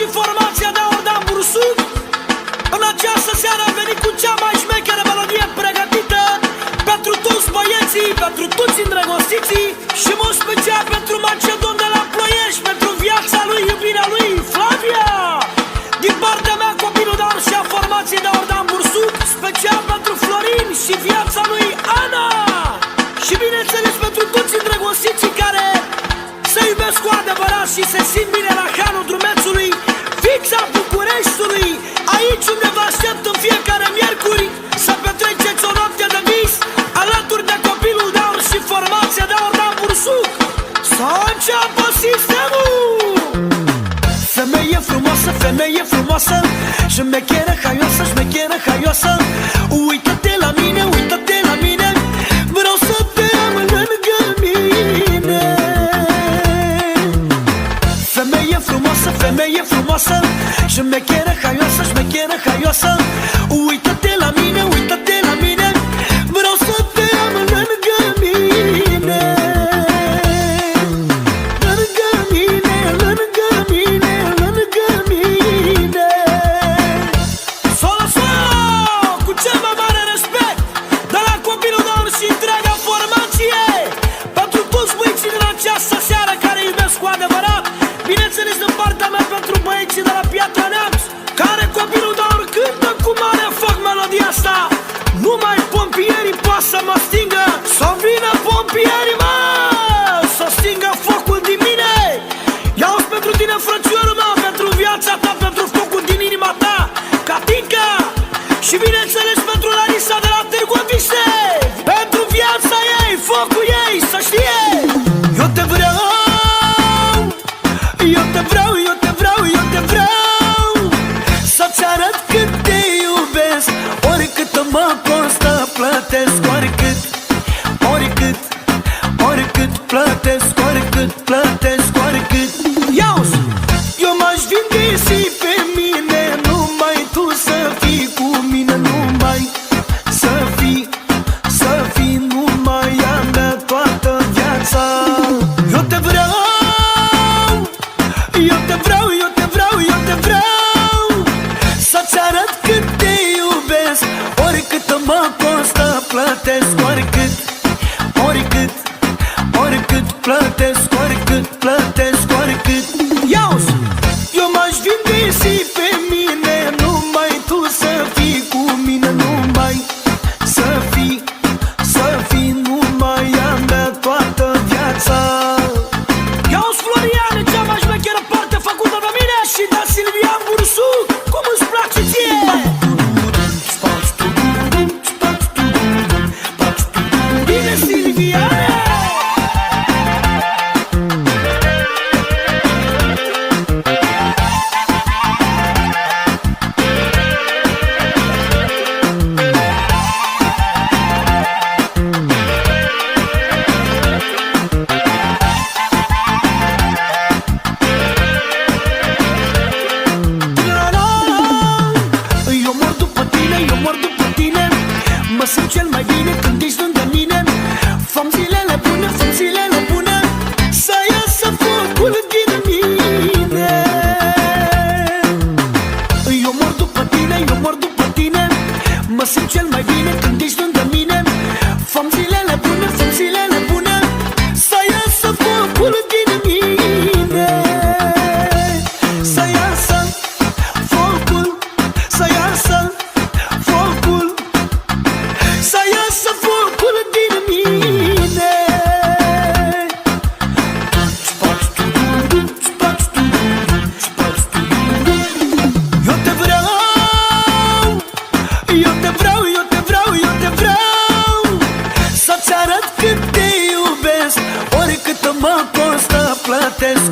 și formația de Ordan Bursuc. În această seară a venit cu cea mai șmecheră melodie pregătită pentru toți băieții, pentru toți îndrăgostiții și mult special pentru Macedon de la Ploiești, pentru viața lui, iubirea lui, Flavia. Din partea mea, copilul de și a formației de Ordan Bursuc, special pentru Florin și viața lui, Ana. Și bineînțeles pentru toți îndrăgostiții care se iubesc cu adevărat și se simt bine la Hanul Drumețului, fix a Bucureștiului, aici unde vă aștept în fiecare miercuri să petreceți o noapte de vis alături de copilul de aur și formația de Ordan Bursuc. Să înceapă sistemul! Femeie frumoasă, femeie frumoasă, șmecheră haioasă, șmecheră haioasă, uită-te la mine, uită-te la mine, vreau să te am lângă mine. Femeie frumoasă, femeie frumoasă, șmecheră haioasă, șmecheră haioasă, uită-te la mine, uită-te la mine, vreau să te am lângă mine. Lângă mine, lângă mine, lângă mine. Solo, solo, cu cel mai mare respect de la copilul de aur și întreaga formație, pentru toți băieții din această seară care iubesc cu adevărat. Bineînțeles din partea mea pentru băieții de la Piatra Neamț, care copilul de aur cântă cu mare foc melodia asta. Numai pompierii poate să mă stingă, să vină pompierii, mă, să stingă focul din mine. Iau-ți pentru tine, frățiorul meu, pentru viața ta, pentru focul din inima ta, Catinca. Și bineînțeles pentru Larisa de la Târgoviște, pentru viața ei, focul ei, să știe. Eu te vreau, eu te vreau, eu te vreau, eu te vreau, să-ți arăt cât te iubesc, oricât mă costă plătesc, oricât, oricât, oricât plătesc, oricât plătesc, oricât. Iau-ți, eu m-aș vinde și pe mine, numai tu să fii cu mine, numai să fii numai a mea toată viața. Eu te vreau, eu te vreau, eu te vreau, eu te vreau, să-ți arăt cât te iubesc, oricât mă costă plătesc, oricât, oricât, oricât plătesc, oricât plătesc, oricât. Iau-ți, eu m-aș vinde și pe mine, numai tu să fii cu mine, numai să fii numai a mea toată viața. Iau-ți, Florian, cea mai șmecheră parte făcută de mine și de Silvian Bursuc, cum îți place ție? Bine, Silviane! Mă simt cel mai bine când ești lângă mine. Făm zilele bune, făm zilele bune, să iasă focul din mine. Eu mor după tine, eu mor după tine. Mă simt cel mai bine când ești lângă mine. Făm zilele bune, făm zilele bune, să iasă focul din mine. Să iasă focul, să iasă focul, să iasă focul din mine. Eu te vreau, eu te vreau, eu te vreau, eu te vreau, să-ți arăt cât te iubesc, oricât mă costă plătesc.